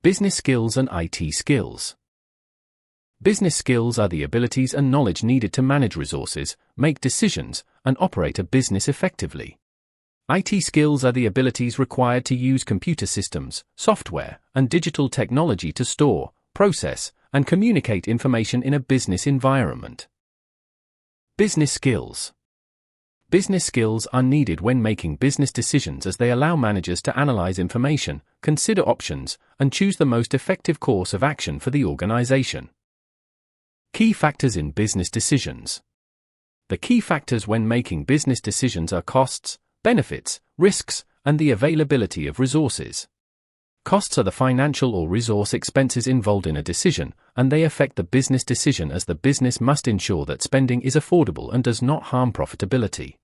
Business skills and IT skills. Business skills are the abilities and knowledge needed to manage resources, make decisions, and operate a business effectively. IT skills are the abilities required to use computer systems, software, and digital technology to store, process, and communicate information in a business environment. Business skills. Business skills are needed when making business decisions as they allow managers to analyze information, consider options, and choose the most effective course of action for the organization. Key factors in business decisions. The key factors when making business decisions are costs, benefits, risks, and the availability of resources. Costs are the financial or resource expenses involved in a decision, and they affect the business decision as the business must ensure that spending is affordable and does not harm profitability.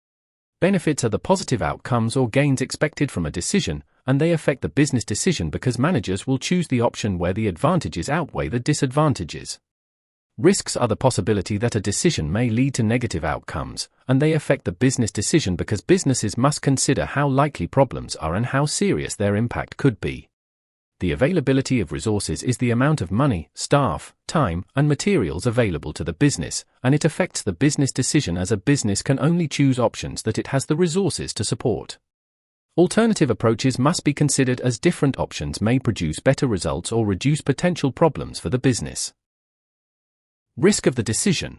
Benefits are the positive outcomes or gains expected from a decision, and they affect the business decision because managers will choose the option where the advantages outweigh the disadvantages. Risks are the possibility that a decision may lead to negative outcomes, and they affect the business decision because businesses must consider how likely problems are and how serious their impact could be. The availability of resources is the amount of money, staff, time, and materials available to the business, and it affects the business decision as a business can only choose options that it has the resources to support. Alternative approaches must be considered as different options may produce better results or reduce potential problems for the business. Risk of the decision.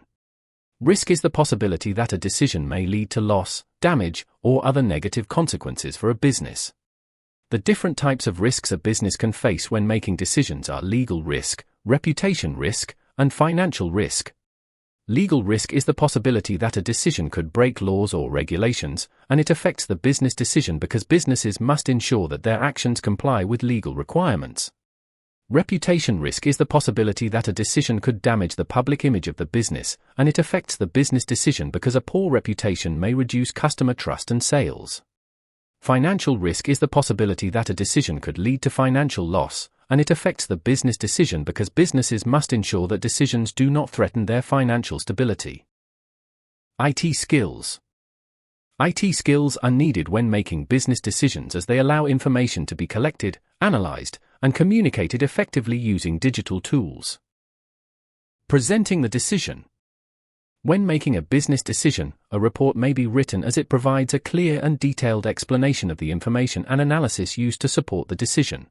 Risk is the possibility that a decision may lead to loss, damage, or other negative consequences for a business. The different types of risks a business can face when making decisions are legal risk, reputation risk, and financial risk. Legal risk is the possibility that a decision could break laws or regulations, and it affects the business decision because businesses must ensure that their actions comply with legal requirements. Reputation risk is the possibility that a decision could damage the public image of the business, and it affects the business decision because a poor reputation may reduce customer trust and sales. Financial risk is the possibility that a decision could lead to financial loss, and it affects the business decision because businesses must ensure that decisions do not threaten their financial stability. IT skills. IT skills are needed when making business decisions as they allow information to be collected, analyzed, and communicated effectively using digital tools. Presenting the decision. When making a business decision, a report may be written as it provides a clear and detailed explanation of the information and analysis used to support the decision.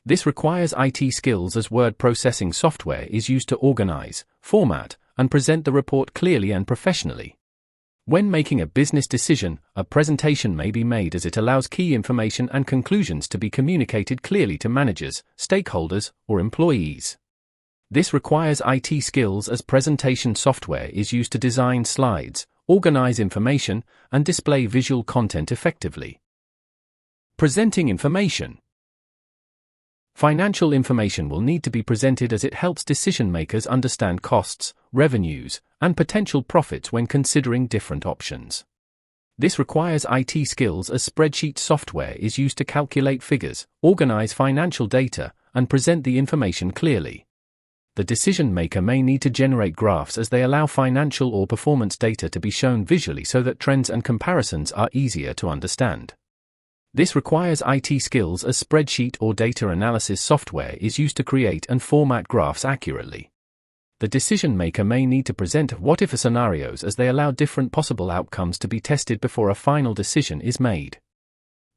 This requires IT skills as word processing software is used to organize, format, and present the report clearly and professionally. When making a business decision, a presentation may be made as it allows key information and conclusions to be communicated clearly to managers, stakeholders, or employees. This requires IT skills as presentation software is used to design slides, organize information, and display visual content effectively. Presenting information. Financial information will need to be presented as it helps decision makers understand costs, revenues, and potential profits when considering different options. This requires IT skills as spreadsheet software is used to calculate figures, organize financial data, and present the information clearly. The decision maker may need to generate graphs as they allow financial or performance data to be shown visually so that trends and comparisons are easier to understand. This requires IT skills as spreadsheet or data analysis software is used to create and format graphs accurately. The decision maker may need to present what-if scenarios as they allow different possible outcomes to be tested before a final decision is made.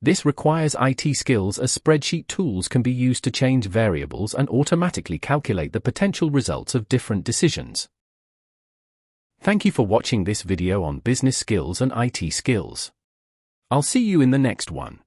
This requires IT skills as spreadsheet tools can be used to change variables and automatically calculate the potential results of different decisions. Thank you for watching this video on business skills and IT skills. I'll see you in the next one.